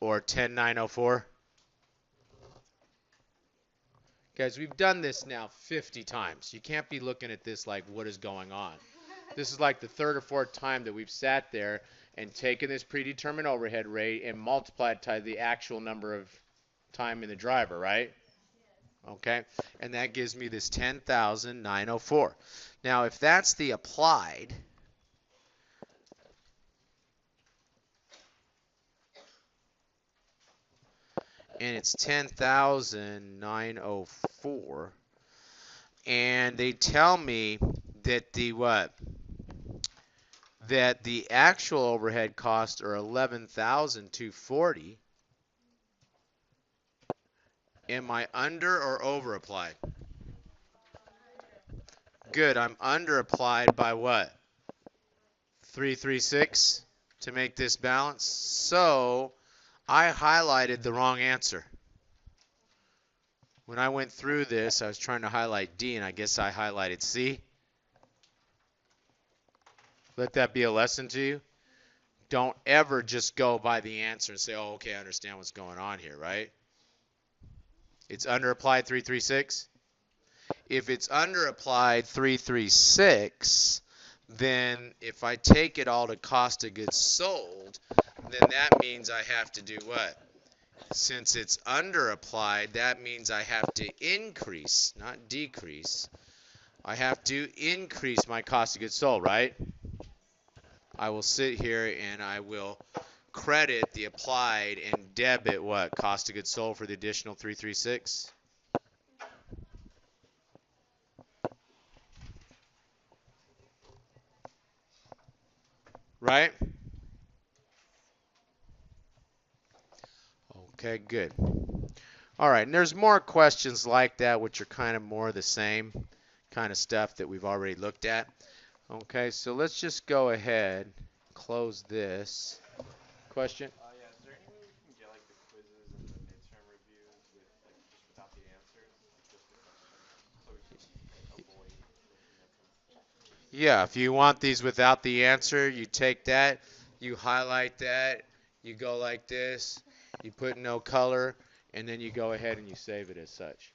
or 10,904. Guys, we've done this now 50 times. You can't be looking at this like what is going on. This is like the third or fourth time that we've sat there and taken this predetermined overhead rate and multiplied it by the actual number of time in the driver, right? Okay, and that gives me this 10,904. Now, if that's the applied, and it's 10,904, and they tell me that the what? That the actual overhead costs are 11,240. Am I under or over applied? Good, I'm under applied by what? 336 to make this balance. So I highlighted the wrong answer. When I went through this, I was trying to highlight D, and I guess I highlighted C. Let that be a lesson to you. Don't ever just go by the answer and say, oh, okay, I understand what's going on here, right? It's underapplied 336. If it's underapplied 336, then if I take it all to cost of goods sold, then that means I have to do what? Since it's underapplied, that means I have to increase, not decrease. I have to increase my cost of goods sold, right? I will sit here and I will credit the applied and debit what? Cost of goods sold for the additional 336. Right? Okay, good. All right, and there's more questions like that which are kind of more the same kind of stuff that we've already looked at. Okay, so let's just go ahead, close this. Question? Yeah, is there any way we can get like the quizzes and the midterm reviews with like just without the answers, like just the questions, so we can avoid looking at them? Yeah, if you want these without the answer, you take that, you highlight that, you go like this, you put no color, and then you go ahead and you save it as such.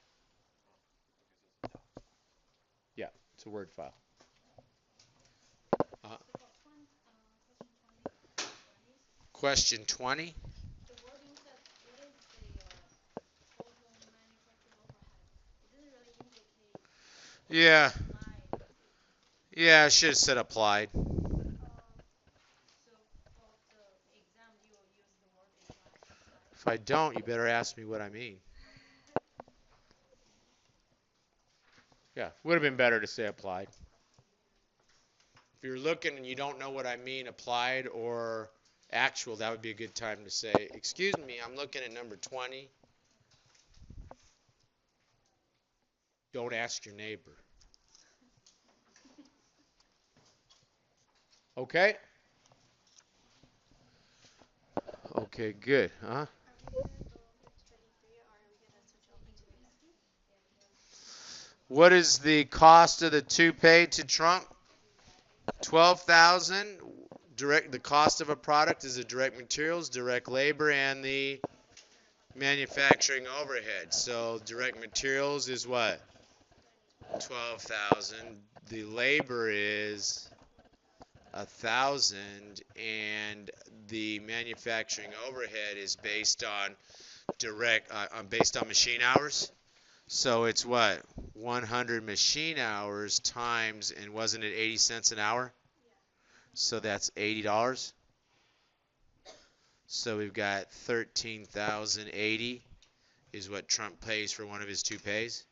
Yeah, it's a Word file. Uh, question 20? Yeah. Yeah, I should have said applied. If I don't, you better ask me what I mean. Yeah, would have been better to say applied. If you're looking and you don't know what I mean, applied or actual, that would be a good time to say, excuse me, I'm looking at number 20. Don't ask your neighbor. Okay? Okay, good. What is the cost of the toupee to Trump? 12,000. Direct. The cost of a product is the direct materials, direct labor, and the manufacturing overhead. So direct materials is what? 12,000. The labor is 1,000, and the manufacturing overhead is based on based on machine hours. So it's what? 100 machine hours times, and wasn't it 80 cents an hour? So that's $80. So we've got 13,080 is what Trump pays for one of his toupees.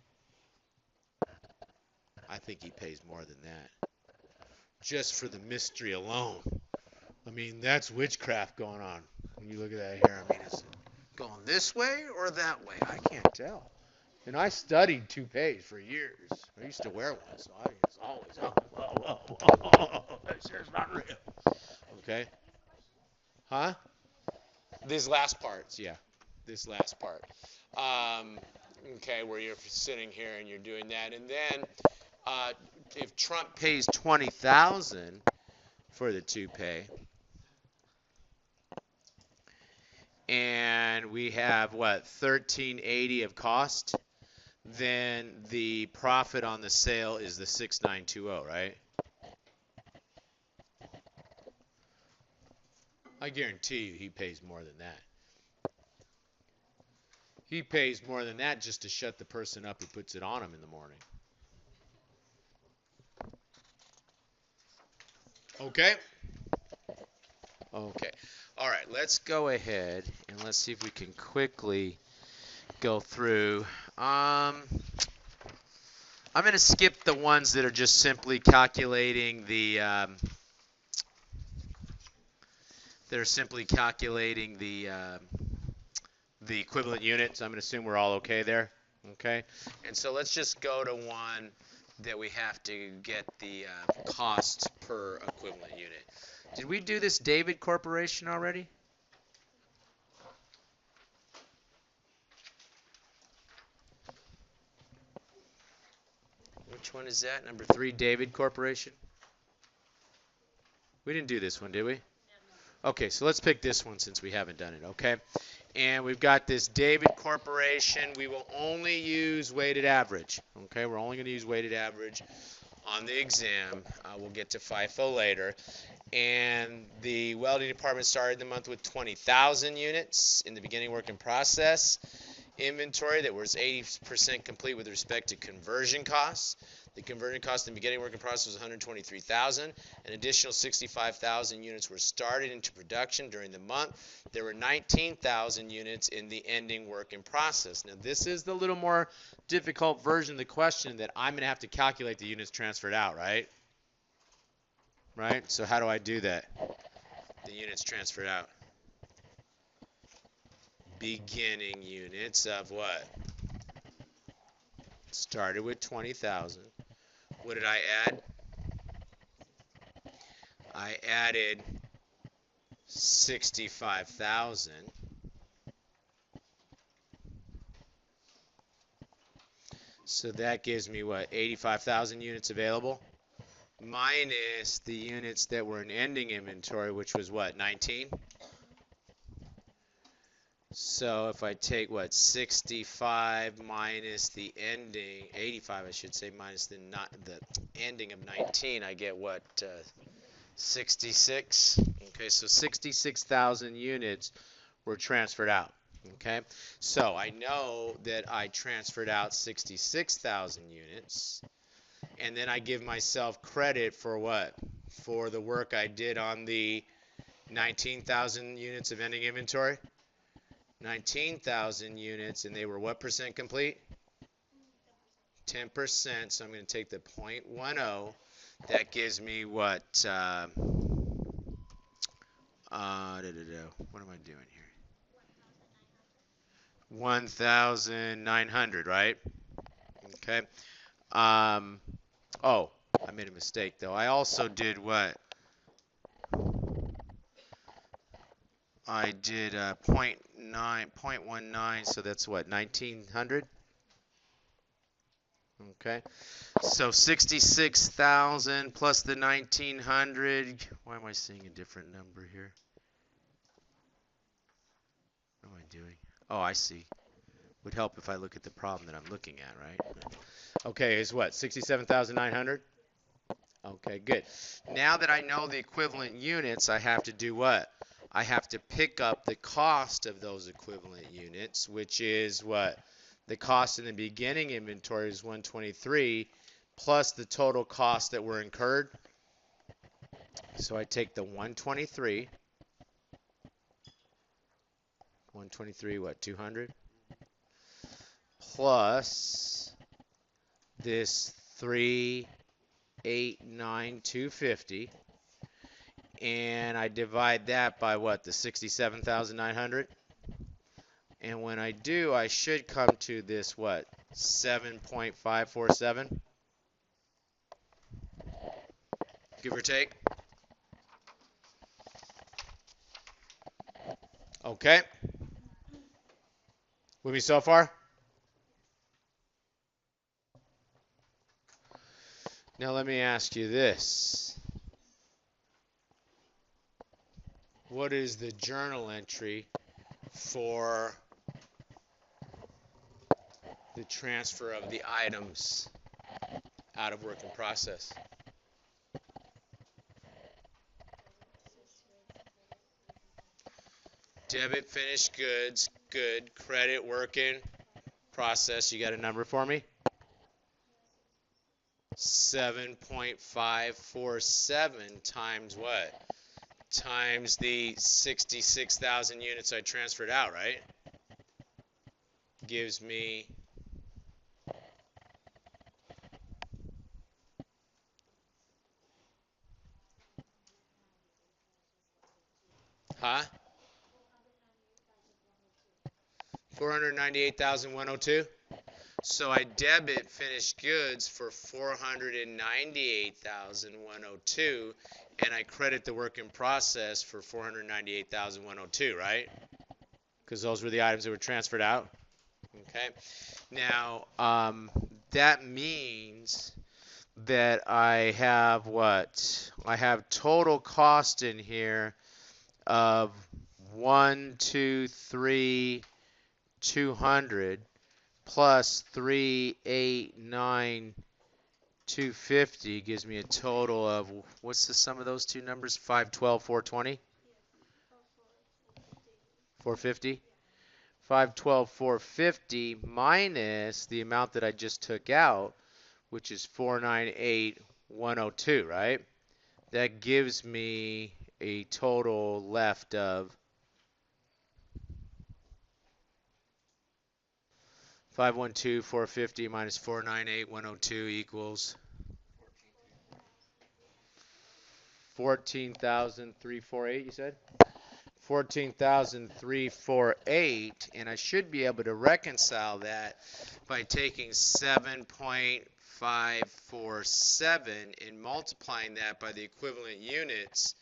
I think he pays more than that. Just for the mystery alone. I mean, that's witchcraft going on. When you look at that hair, I mean, is it going this way or that way? I can't tell. And I studied toupees for years. I used to wear one, so I was always, oh, whoa, whoa, whoa, this hair's not real. Okay? Huh? These last parts, yeah. This last part. Um, okay, where you're sitting here and you're doing that. And then if Trump pays 20,000 for the toupee, and we have what 1380 of cost, then the profit on the sale is the 6920, right? I guarantee you he pays more than that. He pays more than that just to shut the person up who puts it on him in the morning. Okay? Okay. All right, let's go ahead and let's see if we can quickly go through. I'm going to skip the ones that are just simply calculating the equivalent units. I'm going to assume we're all okay there. Okay, and so let's just go to one that we have to get the cost per equivalent unit. Did we do this David Corporation already? Which one is that? Number 3, David Corporation? We didn't do this one, did we? Okay, so let's pick this one since we haven't done it, okay? And we've got this David Corporation. We will only use weighted average, okay? We're only going to use weighted average on the exam. We'll get to FIFO later. And the welding department started the month with 20,000 units in the beginning work in process inventory that was 80% complete with respect to conversion costs. The conversion cost in the beginning work in process was 123,000. An additional 65,000 units were started into production during the month. There were 19,000 units in the ending work in process. Now this is the little more difficult version of the question that I'm going to have to calculate the units transferred out, right? Right? So how do I do that? The units transferred out. Beginning units of what? Started with 20,000. What did I add? I added 65,000. So that gives me what? 85,000 units available minus the units that were in ending inventory, which was what? 19? So if I take what 65 minus the ending 85, I should say, minus the ending of 19, I get what 66. Okay, so 66,000 units were transferred out. Okay, so I know that I transferred out 66,000 units, and then I give myself credit for what? For the work I did on the 19,000 units of ending inventory. 19,000 units, and they were what percent complete? 10%. So I'm going to take the 0.10. That gives me what? What am I doing here? 1,900, right? Okay. Oh, I made a mistake though. I also did what? I did 0.19, so that's what, 1900? Okay. So 66,000 plus the 1900. Why am I seeing a different number here? What am I doing? Oh, I see. Would help if I look at the problem that I'm looking at, right? Okay, is what? 67,900? Okay, good. Now that I know the equivalent units, I have to do what? I have to pick up the cost of those equivalent units, which is what? The cost in the beginning inventory is 123 plus the total cost that were incurred. So I take the 123, what, 200? Plus this 389,250. And I divide that by what, the 67,900? And when I do, I should come to this, what, 7.547, give or take. Okay, with me so far? Now let me ask you this. What is the journal entry for the transfer of the items out of work in process? Debit finished goods, good. Credit work in process. You got a number for me? 7.547 times what? Times the 66,000 units I transferred out, right? Gives me, huh? 498,102. So I debit finished goods for 498,102, and I credit the work in process for 498,102, right? Because those were the items that were transferred out. Okay. Now, that means that I have what? I have total cost in here of 200 plus 389,250 gives me a total of, what's the sum of those two numbers? 512, 420? 450? 512, 450 minus the amount that I just took out, which is 498,102, right? That gives me a total left of 512, 450 minus 498,102 equals 14,348, you said? 14,348, and I should be able to reconcile that by taking 7.547 and multiplying that by the equivalent units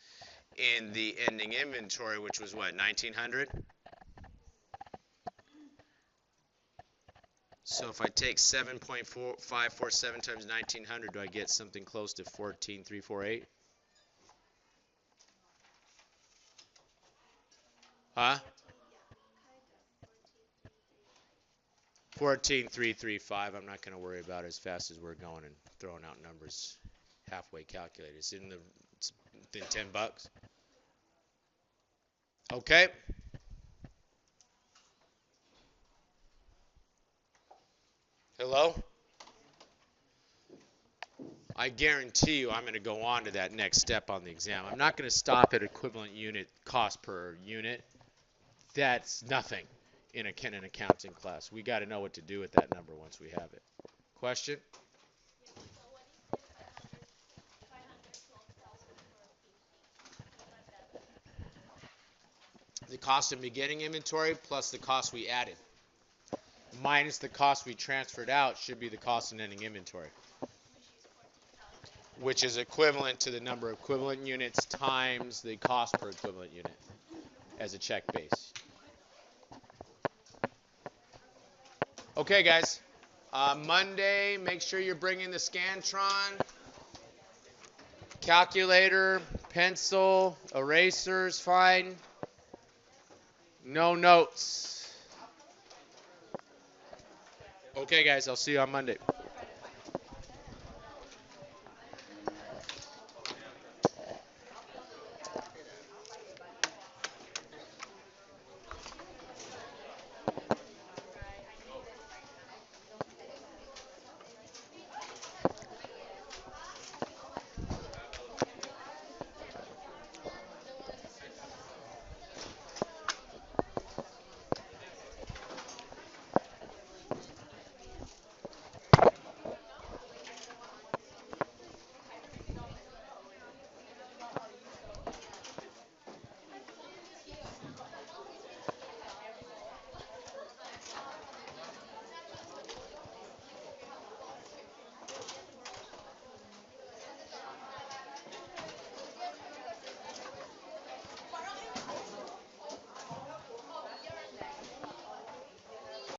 in the ending inventory, which was what, 1900? So if I take 7.547 times 1900, do I get something close to 14,348? Huh? 14,335. I'm not going to worry about it as fast as we're going and throwing out numbers halfway calculated. It's within 10 bucks. Okay. Hello? I guarantee you I'm going to go on to that next step on the exam. I'm not going to stop at equivalent unit cost per unit. That's nothing in an accounting class. We got to know what to do with that number once we have it. Question? The cost of beginning inventory plus the cost we added minus the cost we transferred out should be the cost in ending inventory, which is equivalent to the number of equivalent units times the cost per equivalent unit. as a check base. Okay, guys. Monday, make sure you're bringing the Scantron, calculator, pencil, erasers, fine. No notes. Okay, guys, I'll see you on Monday.